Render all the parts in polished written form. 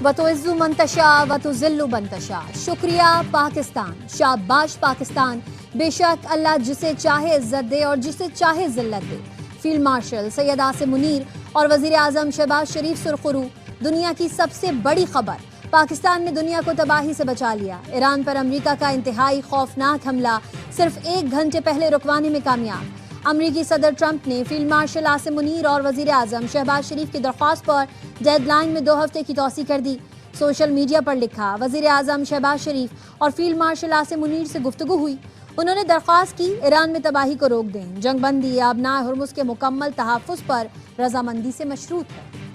वतुइज़्ज़ु मन तशा वतुज़िल्लु मन तशा। शुक्रिया पाकिस्तान, शाबाश पाकिस्तान। बेशक अल्लाह जिसे चाहे इज्जत दे और जिसे चाहे जिल्लत दे। फील्ड मार्शल सैयद आसिम मुनीर और वज़ीर आज़म शहबाज शरीफ सुरखरू। दुनिया की सबसे बड़ी खबर, पाकिस्तान ने दुनिया को तबाही से बचा लिया। ईरान पर अमेरिका का इंतहाई खौफनाक हमला सिर्फ 1 घंटे पहले रुकवाने में कामयाब। अमरीकी सदर ट्रंप ने फील्ड मार्शल आसिम मुनीर और वज़ीर आज़म शहबाज शरीफ की दरख्वास्त पर डेडलाइन में 2 हफ्ते की तौसी कर दी। सोशल मीडिया पर लिखा, वज़ीर आज़म शहबाज शरीफ और फील्ड मार्शल आसिम मुनीर से गुफ्तगू हुई। उन्होंने दरख्वास्त की ईरान में तबाही को रोक दें। जंगबंदी अबनाए हुर्मुज़ के मुकम्मल तहफ़्फ़ुज़ पर रजामंदी से मशरूत है।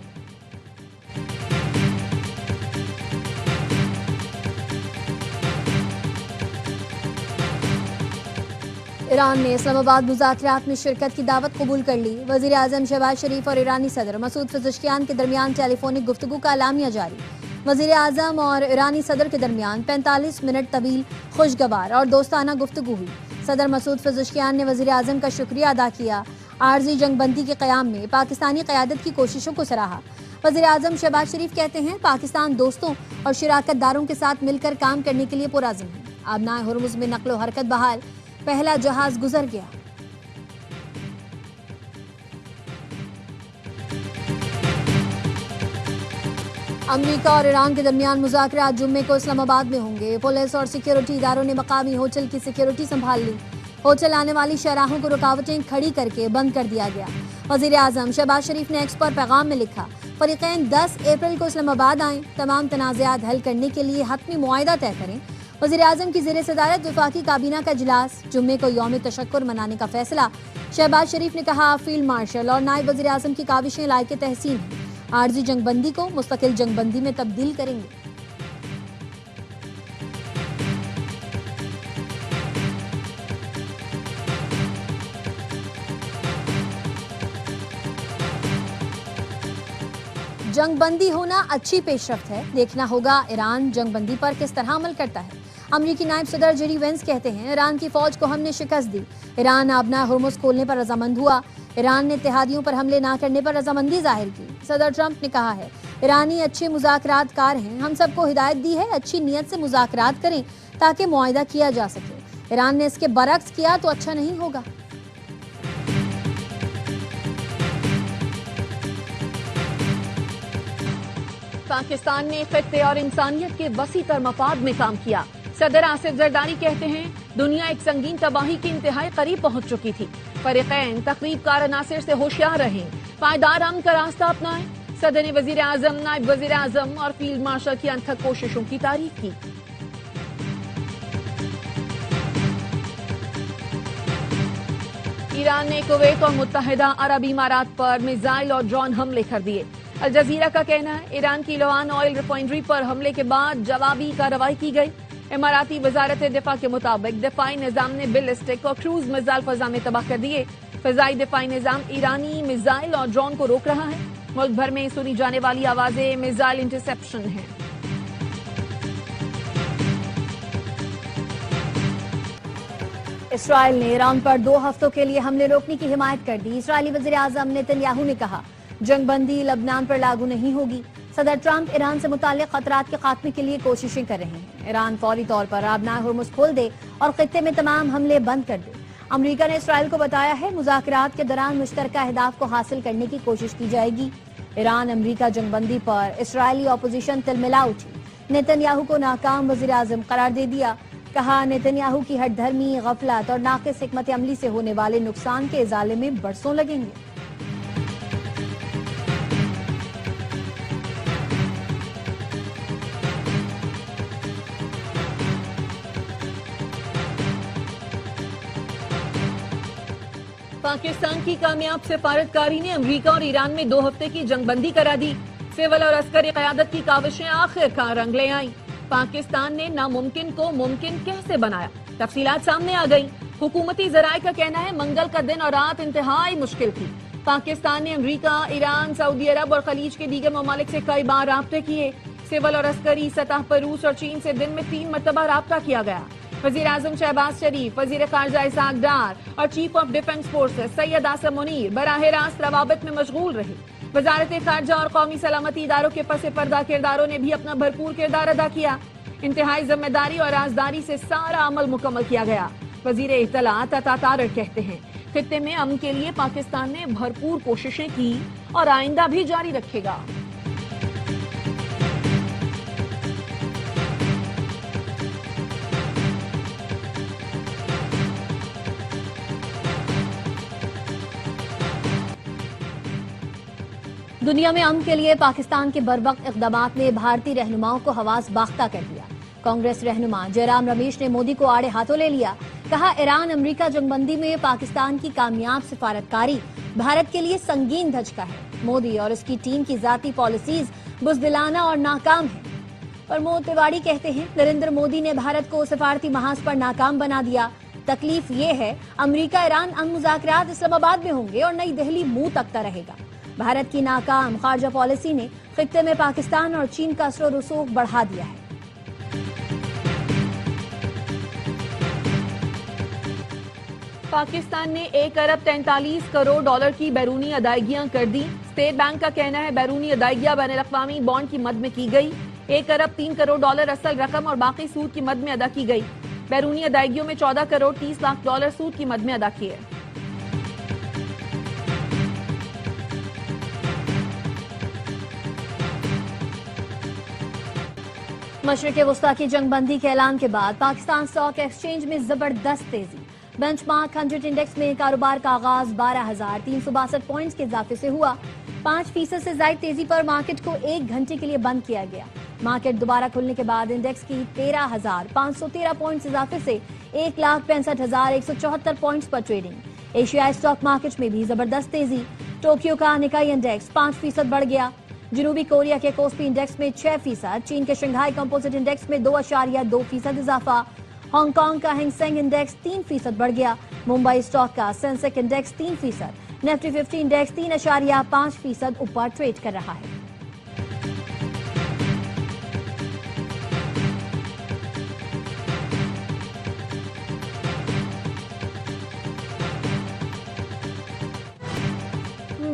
ईरान ने इस्लामाबाद मुज़ाकरात में शिरकत की दावत कबूल कर ली। वज़ीर आज़म शहबाज शरीफ और ईरानी सदर मसूद पेज़ेश्कियान के दरमियान टेलीफोनिक गुफ्तगू का एलामिया जारी। वज़ीर आज़म और ईरानी सदर के दरमियान 45 मिनट तवील, खुशगवार और दोस्ताना गुफ्तगू हुई। सदर मसूद पेज़ेश्कियान ने वज़ीर आज़म का शुक्रिया अदा किया। आर्जी जंगबंदी के क़याम में पाकिस्तानी क़यादत की कोशिशों को सराहा। वज़ीर आज़म शहबाज शरीफ कहते हैं, पाकिस्तान दोस्तों और शराकतदारों के साथ मिलकर काम करने के लिए पुरअज़्म है। अबनाए हुर्मुज़ में नक़्ल व हरकत बहाल, पहला जहाज गुजर गया। अमेरिका और ईरान के दरमियान मुज़ाकरात जुम्मे को इस्लामाबाद में होंगे। पुलिस और सिक्योरिटी इदारों ने मकामी होटल की सिक्योरिटी संभाल ली। होटल आने वाली शहराहों को रुकावटें खड़ी करके बंद कर दिया गया। वज़ीर आज़म शहबाज शरीफ ने एक्स पर पैगाम में लिखा, फरीक़ैन 10 अप्रैल को इस्लामाबाद आएँ, तमाम तनाज़ात हल करने के लिए हतमी मुआहिदा तय करें। वज़ीर आज़म की ज़ेर सदारत वफाकी काबीना का इजलास, जुम्मे को यौम तशक्कुर मनाने का फैसला। शहबाज शरीफ ने कहा, फील्ड मार्शल और नायब वज़ीर आज़म की काविशें लायक तहसीन हैं। आर्जी जंगबंदी को मुस्तकिल जंगबंदी में तब्दील करेंगे। जंगबंदी होना अच्छी पेशरफ्त है। देखना होगा ईरान जंगबंदी पर किस तरह अमल करता है। अमरीकी नायब सदर जेडी वेंस कहते हैं, ईरान की फौज को हमने शिकस्त दी। ईरान अबनाए हुर्मुज़ खोलने पर रजामंद हुआ। ईरान ने इत्तेहादियों पर हमले ना करने पर रजामंदी जाहिर की। सदर ट्रंप ने कहा है, ईरानी अच्छे मुज़ाकरातकार हैं। हम सबको हिदायत दी है, अच्छी नीयत से मुज़ाकरात करें ताकि मुआहिदा किया जा सके। ईरान ने इसके बरक्स किया तो अच्छा नहीं होगा। पाकिस्तान ने खित्ते और इंसानियत के वसी तर मफाद में काम किया। सदर आसिफ जरदारी कहते हैं, दुनिया एक संगीन तबाही के इंतहाई करीब पहुंच चुकी थी। फरीक़ैन तक़रीबकार अनासिर से होशियार रहें, पायदार अमन का रास्ता अपनाएं। सदर ने वज़ीर आज़म, नायब वज़ीर आज़म और फील्ड मार्शल की अनथक कोशिशों की तारीफ की। ईरान ने कुवैत और मुत्तहिदा अरब इमारात पर मिसाइल और ड्रोन हमले कर दिए। अल जज़ीरा का कहना है, ईरान की लोआन ऑयल रिफाइनरी पर हमले के बाद जवाबी कार्रवाई की गई। इमाराती वजारत दिफा के मुताबिक दिफाई निज़ाम ने बैलिस्टिक और क्रूज मिसाइल फजा में तबाह कर दिए। फजाई दिफाई निज़ाम ईरानी मिसाइल और ड्रोन को रोक रहा है। मुल्क भर में सुनी जाने वाली आवाजें मिसाइल इंटरसेप्शन हैं। इसराइल ने ईरान पर 2 हफ्तों के लिए हमले रोकने की हिमायत कर दी। इसराइली वज़ीर आज़म नेतन्याहू ने कहा, जंगबंदी लबनान पर लागू नहीं होगी। सदर ट्रंप ईरान से मुताल्लिक़ खतरात के खात्मे के लिए कोशिशें कर रहे हैं। ईरान फौरी तौर पर अबनाए हुर्मुज़ खोल दे और खित्ते में तमाम हमले बंद कर दे। अमरीका ने इसराइल को बताया है, मुज़ाकरात के दौरान मुश्तरका अहदाफ को हासिल करने की कोशिश की जाएगी। ईरान अमरीका जंगबंदी पर इसराइली अपोजिशन तिलमिला उठी। नेतन्याहू को नाकाम वज़ीर आज़म करार दे दिया। कहा, नेतन्याहू की हठधर्मी, गफलत और नाक़िस हिकमत अमली से होने वाले नुकसान के इज़ाले में बरसों लगेंगे। पाकिस्तान की कामयाब सिफारतकारी ने अमेरिका और ईरान में 2 हफ्ते की जंगबंदी करा दी। सिविल और अस्करी क़यादत की काविशें आखिरकार रंग ले आईं। पाकिस्तान ने नामुमकिन को मुमकिन कैसे बनाया, तफसीलात सामने आ गई। हुकूमती ज़राए का कहना है, मंगल का दिन और रात इंतहाई मुश्किल थी। पाकिस्तान ने अमेरिका, ईरान, सऊदी अरब और खलीज के दीगर ममालिक से कई बार राब्ते किए। सिविल और अस्करी सतह पर रूस और चीन से दिन में 3 मरतबा राब्ता किया गया। वज़ीर आज़म शहबाज शरीफ, वज़ीर ख़ारजा इसहाक़ डार और chief of defence forces Syed Asim Munir बराह रास्त रवाबित में मशगूल रहे। وزارت خارجہ اور قومی سلامتی اداروں کے پس پردہ کرداروں نے بھی اپنا بھرپور کردار ادا کیا. انتہائی ذمہ داری اور رازداری سے سارا عمل مکمل کیا گیا. وزیر اطلاعات عطا طارق کہتے ہیں خطے میں امن کے لیے پاکستان نے بھرپور کوششیں کی اور آئندہ بھی جاری رکھے گا. دنیا میں امن کے لیے پاکستان کے بروقت اقدامات نے بھارتی رہنماؤں کو حواس باختہ کر دیا. کانگریس رہنما جے رام رمیش نے مودی کو آڑے ہاتھوں لے لیا. کہا ایران امریکہ جنگ بندی میں پاکستان کی کامیاب سفارتکاری بھارت کے لیے سنگین دھچکا ہے. مودی اور اس کی ٹیم کی ذاتی پالیسیز بزدلانہ اور ناکام ہیں. پرمود تیواڑی کہتے ہیں نریندر مودی نے بھارت کو سفارتی محاذ پر ناکام بنا دیا. تکلیف یہ ہے امریکہ ایران امن مذاکرات اسلام آباد میں ہوں گے اور نئی دہلی منہ تکتا رہے گا. بھارت کی ناکام خارجہ پالیسی نے خطے میں پاکستان اور چین کا اثر و رسوخ بڑھا دیا ہے. پاکستان نے 1 ارب 43 کروڑ ڈالر کی بیرونی ادائیگیاں کر دی. اسٹیٹ بینک کا کہنا ہے بیرونی ادائیگیاں بین الاقوامی بانڈ کی مد میں کی گئی. 1 ارب 3 کروڑ ڈالر اصل رقم اور باقی سود کی مد میں ادا کی گئی. بیرونی ادائیگیوں میں 14 کروڑ 30 لاکھ ڈالر سود کی مد میں ادا کیے. مشرق وسطی کی جنگ بندی کے اعلان کے بعد پاکستان اسٹاک ایکسچینج میں زبردست تیزی. بینچ مارک 100 انڈیکس میں کاروبار کا آغاز 12,362 پوائنٹس کے اضافے سے ہوا. 5% سے زائد تیزی پر مارکیٹ کو 1 گھنٹے کے لیے بند کیا گیا. مارکیٹ دوبارہ کھلنے کے بعد انڈیکس کی 13,513 پوائنٹس اضافے سے 1,65,174 پوائنٹس پر ٹریڈنگ. ایشیائی اسٹاک مارکیٹ میں بھی زبردست تیزی. ٹوکیو کا نکائی انڈیکس 5% بڑھ گیا. جنوبی کوریا کے کوسپی انڈیکس میں 6%، چین کے شنگھائی کمپوزٹ انڈیکس میں 2.2% اضافہ. ہانگ کانگ کا ہینگ سینگ انڈیکس 3% بڑھ گیا. ممبئی اسٹاک کا سینسیکس انڈیکس 3%، نیفٹی 50 انڈیکس 3.5% اوپر ٹریڈ کر رہا ہے.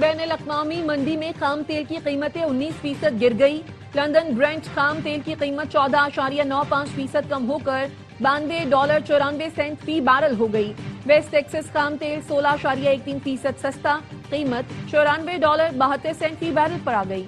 بین الاقوامی منڈی میں خام تیل کی قیمتیں 19% گر گئی. لندن برنٹ خام تیل کی قیمت 14.95% کم ہو کر $92.94 فی بیرل ہو گئی. ویسٹ ٹیکسس خام تیل 16.13% سستا، قیمت $94.72 فی بیرل پر آ گئی.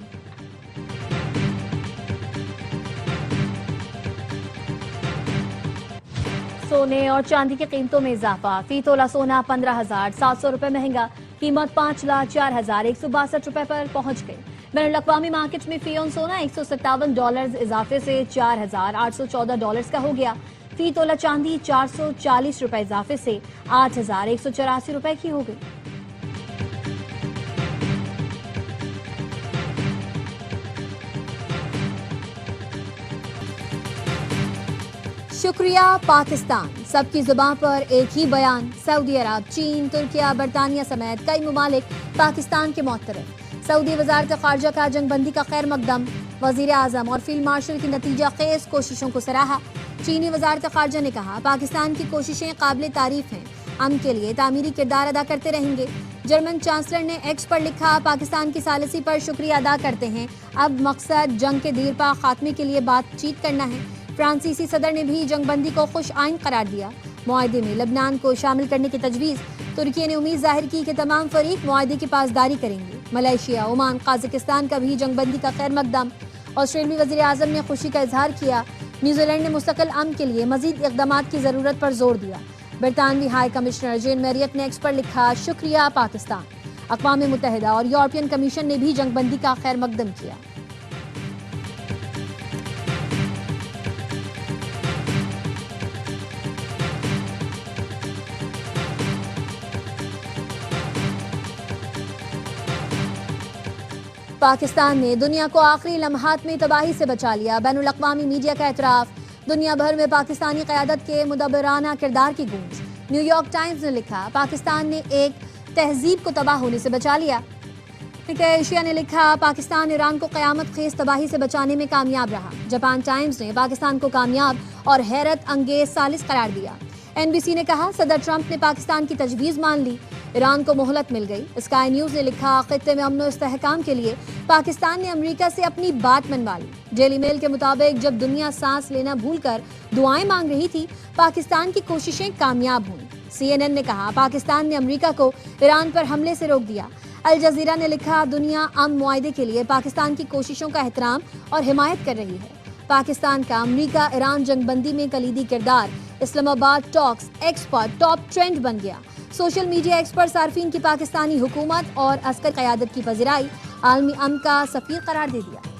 سونے اور چاندی کی قیمتوں میں اضافہ. فی تولہ سونا 15,700 روپے مہنگا، قیمت 5,04,162 روپے پر پہنچ گئی. بین الاقوامی مارکیٹ میں فی اون سونا $157 اضافے سے $4,814 کا ہو گیا. فی تولہ چاندی 440 روپے اضافے سے 8,184 روپے کی ہو گئی. شکریہ پاکستان. سب کی زبان پر ایک ہی بیان. سعودی عرب، چین، ترکیہ، برطانیہ سمیت کئی ممالک پاکستان کے معترف. سعودی وزارت خارجہ کا جنگ بندی کا خیر مقدم. وزیر اعظم اور فیلڈ مارشل کی نتیجہ خیز کوششوں کو سراہا. چینی وزارت خارجہ نے کہا پاکستان کی کوششیں قابل تعریف ہیں، امن کے لیے تعمیری کردار ادا کرتے رہیں گے. جرمن چانسلر نے ایکس پر لکھا پاکستان کی ثالثی پر شکریہ ادا کرتے ہیں، اب مقصد جنگ کے دیرپا خاتمے کے لیے بات چیت کرنا ہے. فرانسیسی صدر نے بھی جنگ بندی کو خوش آئند قرار دیا. معاہدے میں لبنان کو شامل کرنے کی تجویز. ترکی نے امید ظاہر کی کہ تمام فریق معاہدے کی پاسداری کریں گے. ملائیشیا، عمان، قازقستان کا بھی جنگ بندی کا خیر مقدم. آسٹریلوی وزیر اعظم نے خوشی کا اظہار کیا. نیوزی لینڈ نے مستقل امن کے لیے مزید اقدامات کی ضرورت پر زور دیا. برطانوی ہائی کمشنر جین میریٹ نے ایکس پر لکھا شکریہ پاکستان. اقوام متحدہ اور یورپین کمیشن نے بھی جنگ بندی کا خیر مقدم کیا. پاکستان نے دنیا کو آخری لمحات میں تباہی سے بچا لیا. بین الاقوامی میڈیا کا اعتراف. دنیا بھر میں پاکستانی قیادت کے مدبرانہ کردار کی گونج. نیو یارک ٹائمز نے لکھا پاکستان نے ایک تہذیب کو تباہ ہونے سے بچا لیا. ایشیا نے لکھا پاکستان ایران کو قیامت خیز تباہی سے بچانے میں کامیاب رہا. جاپان ٹائمز نے پاکستان کو کامیاب اور حیرت انگیز ثالث قرار دیا. NBC نے کہا صدر ٹرمپ نے پاکستان کی تجویز مان لی، ایران کو مہلت مل گئی۔ اسکائی نیوز نے لکھا خطے میں امن و استحکام کے لیے پاکستان نے امریکہ سے اپنی بات منوا لی۔ ڈیلی میل کے مطابق جب دنیا سانس لینا بھول کر دعائیں مانگ رہی تھی، پاکستان کی کوششیں کامیاب ہوئیں۔ CNN نے کہا پاکستان نے امریکہ کو ایران پر حملے سے روک دیا۔ الجزیرہ نے لکھا دنیا امن معاہدے کے لیے پاکستان کی کوششوں کا احترام اور حمایت کر رہی ہے۔ پاکستان کا امریکہ ایران جنگ بندی میں کلیدی کردار، اسلام آباد ٹاکس ایکس پر ٹاپ ٹرینڈ بن گیا۔ سوشل میڈیا ایکس پر صارفین کی پاکستانی حکومت اور عسکر قیادت کی پذیرائی عالمی امن کا سفیر قرار دے دیا۔